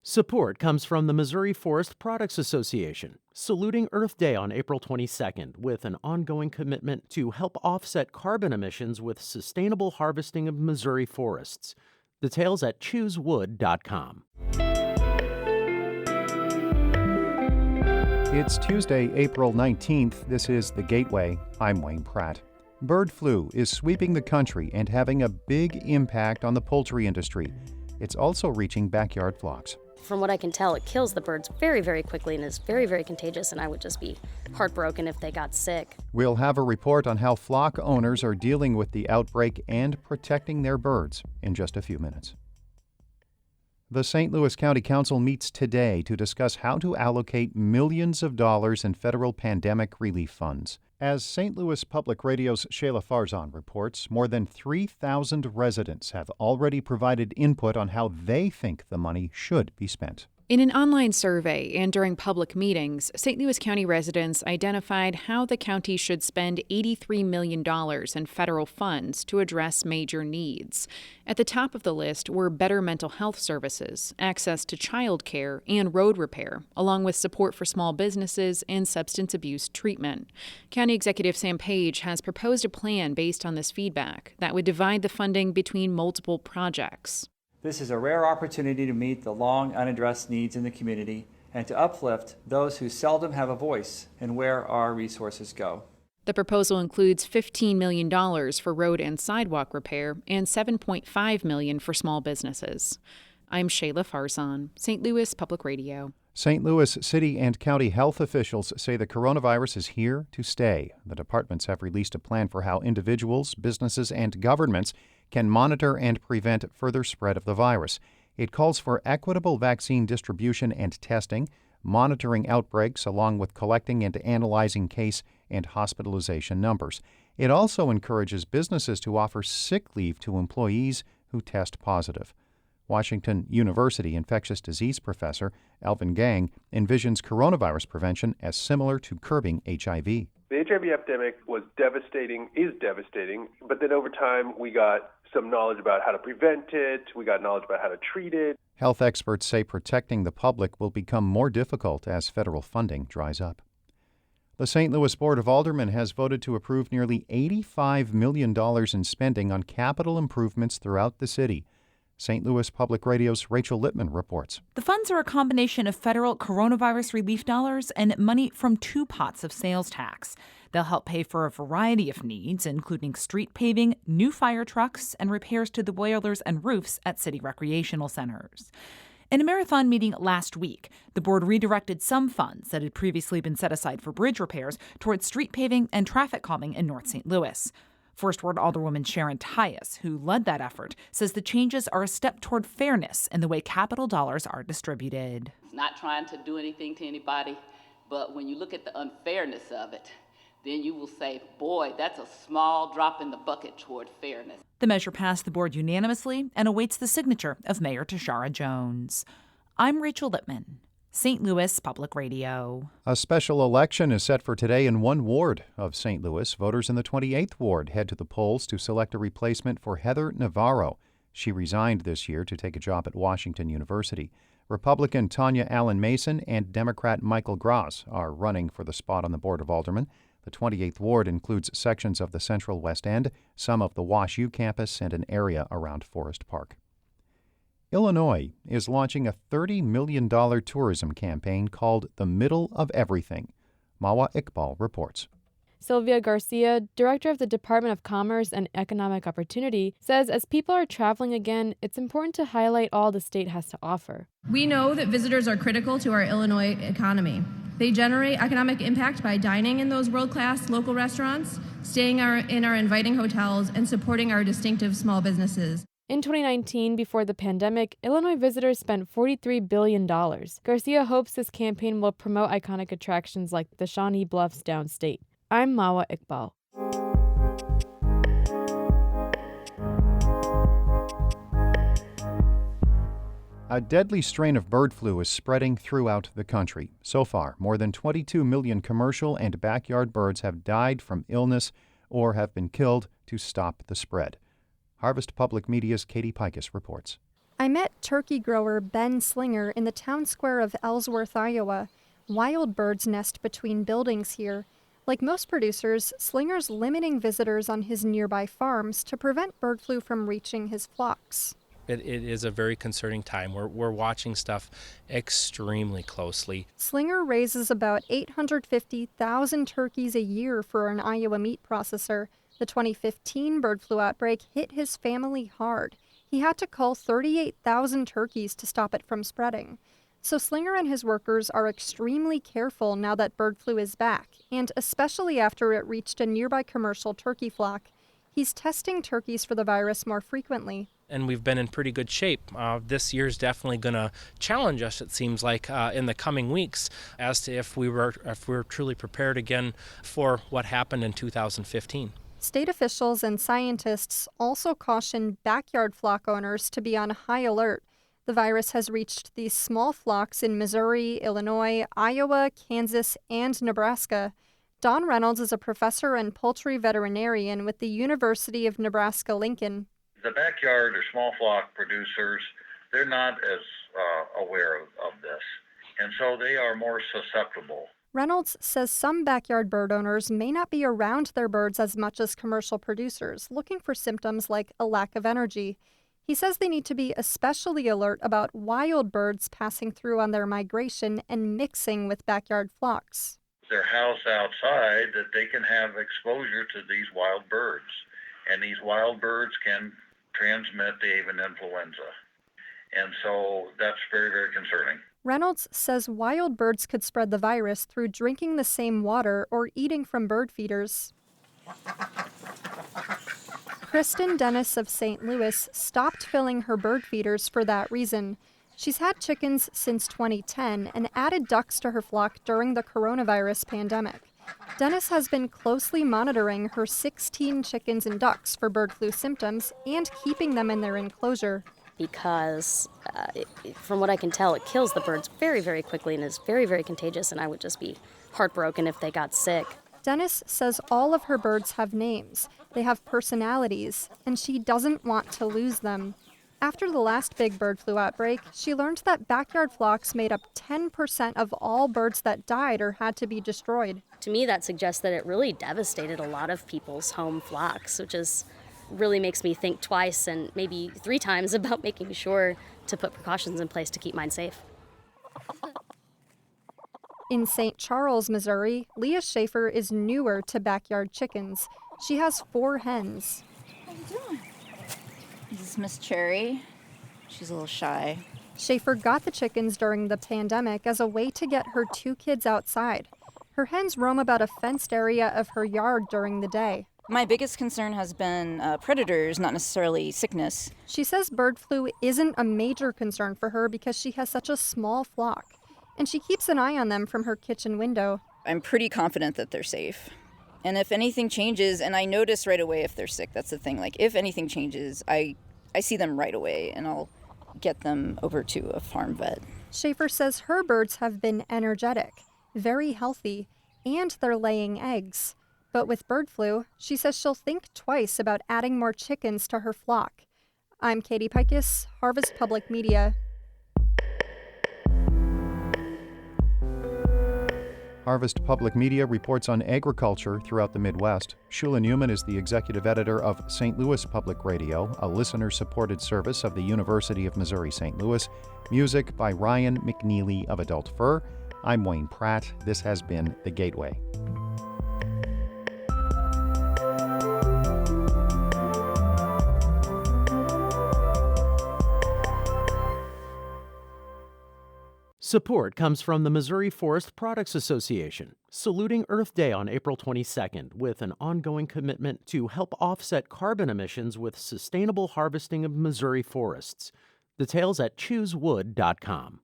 Support comes from the Missouri Forest Products Association, saluting Earth Day on April 22nd with an ongoing commitment to help offset carbon emissions with sustainable harvesting of Missouri forests. Details at choosewood.com. It's Tuesday, April 19th. This is The Gateway. I'm Wayne Pratt. Bird flu is sweeping the country and having a big impact on the poultry industry. It's also reaching backyard flocks. From what I can tell, it kills the birds very, very quickly and is very, very contagious, and I would just be heartbroken if they got sick. We'll have a report on how flock owners are dealing with the outbreak and protecting their birds in just a few minutes. The St. Louis County Council meets today to discuss how to allocate millions of dollars in federal pandemic relief funds. As St. Louis Public Radio's Shayla Farzan reports, more than 3,000 residents have already provided input on how they think the money should be spent. In an online survey and during public meetings, St. Louis County residents identified how the county should spend $83 million in federal funds to address major needs. At the top of the list were better mental health services, access to child care, and road repair, along with support for small businesses and substance abuse treatment. County Executive Sam Page has proposed a plan based on this feedback that would divide the funding between multiple projects. This is a rare opportunity to meet the long unaddressed needs in the community and to uplift those who seldom have a voice in where our resources go. The proposal includes $15 million for road and sidewalk repair and $7.5 million for small businesses. I'm Shayla Farzan, St. Louis Public Radio. St. Louis city and county health officials say the coronavirus is here to stay. The departments have released a plan for how individuals, businesses, and governments can monitor and prevent further spread of the virus. It calls for equitable vaccine distribution and testing, monitoring outbreaks, along with collecting and analyzing case and hospitalization numbers. It also encourages businesses to offer sick leave to employees who test positive. Washington University infectious disease professor Alvin Gang envisions coronavirus prevention as similar to curbing HIV. The HIV epidemic is devastating, but then over time we got some knowledge about how to prevent it, we got knowledge about how to treat it. Health experts say protecting the public will become more difficult as federal funding dries up. The St. Louis Board of Aldermen has voted to approve nearly $85 million in spending on capital improvements throughout the city. St. Louis Public Radio's Rachel Littman reports. The funds are a combination of federal coronavirus relief dollars and money from two pots of sales tax. They'll help pay for a variety of needs, including street paving, new fire trucks, and repairs to the boilers and roofs at city recreational centers. In a marathon meeting last week, the board redirected some funds that had previously been set aside for bridge repairs towards street paving and traffic calming in North St. Louis. First Ward Alderwoman Sharon Tyus, who led that effort, says the changes are a step toward fairness in the way capital dollars are distributed. It's not trying to do anything to anybody, but when you look at the unfairness of it, then you will say, boy, that's a small drop in the bucket toward fairness. The measure passed the board unanimously and awaits the signature of Mayor Tashara Jones. I'm Rachel Littman, St. Louis Public Radio. A special election is set for today in one ward of St. Louis. Voters in the 28th ward head to the polls to select a replacement for Heather Navarro. She resigned this year to take a job at Washington University. Republican Tanya Allen Mason and Democrat Michael Gross are running for the spot on the Board of Aldermen. The 28th ward includes sections of the Central West End, some of the Wash U campus, and an area around Forest Park. Illinois is launching a $30 million tourism campaign called The Middle of Everything. Mawa Iqbal reports. Sylvia Garcia, director of the Department of Commerce and Economic Opportunity, says as people are traveling again, it's important to highlight all the state has to offer. We know that visitors are critical to our Illinois economy. They generate economic impact by dining in those world-class local restaurants, staying in our inviting hotels, and supporting our distinctive small businesses. In 2019, before the pandemic, Illinois visitors spent $43 billion. Garcia hopes this campaign will promote iconic attractions like the Shawnee Bluffs downstate. I'm Mawa Iqbal. A deadly strain of bird flu is spreading throughout the country. So far, more than 22 million commercial and backyard birds have died from illness or have been killed to stop the spread. Harvest Public Media's Katie Pikus reports. I met turkey grower Ben Slinger in the town square of Ellsworth, Iowa. Wild birds nest between buildings here. Like most producers, Slinger's limiting visitors on his nearby farms to prevent bird flu from reaching his flocks. It is a very concerning time. We're watching stuff extremely closely. Slinger raises about 850,000 turkeys a year for an Iowa meat processor. The 2015 bird flu outbreak hit his family hard. He had to cull 38,000 turkeys to stop it from spreading. So Slinger and his workers are extremely careful now that bird flu is back, and especially after it reached a nearby commercial turkey flock. He's testing turkeys for the virus more frequently. And we've been in pretty good shape. This year's definitely going to challenge us, it seems like, in the coming weeks as to if we're truly prepared again for what happened in 2015. State officials and scientists also caution backyard flock owners to be on high alert. The virus has reached these small flocks in Missouri, Illinois, Iowa, Kansas, and Nebraska. Don Reynolds is a professor and poultry veterinarian with the University of Nebraska-Lincoln. The backyard or small flock producers, they're not as aware of this, and so they are more susceptible. Reynolds says some backyard bird owners may not be around their birds as much as commercial producers, looking for symptoms like a lack of energy. He says they need to be especially alert about wild birds passing through on their migration and mixing with backyard flocks. They're housed outside that they can have exposure to these wild birds, and these wild birds can transmit the avian influenza. And so that's very, very concerning. Reynolds says wild birds could spread the virus through drinking the same water or eating from bird feeders. Kristen Dennis of St. Louis stopped filling her bird feeders for that reason. She's had chickens since 2010 and added ducks to her flock during the coronavirus pandemic. Dennis has been closely monitoring her 16 chickens and ducks for bird flu symptoms and keeping them in their enclosure. Because from what I can tell, it kills the birds very, very quickly and is very, very contagious, and I would just be heartbroken if they got sick. Dennis says all of her birds have names, they have personalities, and she doesn't want to lose them. After the last big bird flu outbreak, she learned that backyard flocks made up 10% of all birds that died or had to be destroyed. To me, that suggests that it really devastated a lot of people's home flocks, which is really makes me think twice and maybe 3 times about making sure to put precautions in place to keep mine safe. In St. Charles, Missouri, Leah Schaefer is newer to backyard chickens. She has 4 hens. How you doing? This is Miss Cherry. She's a little shy. Schaefer got the chickens during the pandemic as a way to get her 2 kids outside. Her hens roam about a fenced area of her yard during the day. My biggest concern has been predators, not necessarily sickness. She says bird flu isn't a major concern for her because she has such a small flock, and she keeps an eye on them from her kitchen window. I'm pretty confident that they're safe. And if anything changes, and I notice right away if they're sick, that's the thing. Like, if anything changes, I see them right away, and I'll get them over to a farm vet. Schaefer says her birds have been energetic, very healthy, and they're laying eggs. But with bird flu, she says she'll think twice about adding more chickens to her flock. I'm Katie Pikus, Harvest Public Media. Harvest Public Media reports on agriculture throughout the Midwest. Shula Newman is the executive editor of St. Louis Public Radio, a listener-supported service of the University of Missouri-St. Louis. Music by Ryan McNeely of Adult Fur. I'm Wayne Pratt. This has been The Gateway. Support comes from the Missouri Forest Products Association, saluting Earth Day on April 22nd with an ongoing commitment to help offset carbon emissions with sustainable harvesting of Missouri forests. Details at choosewood.com.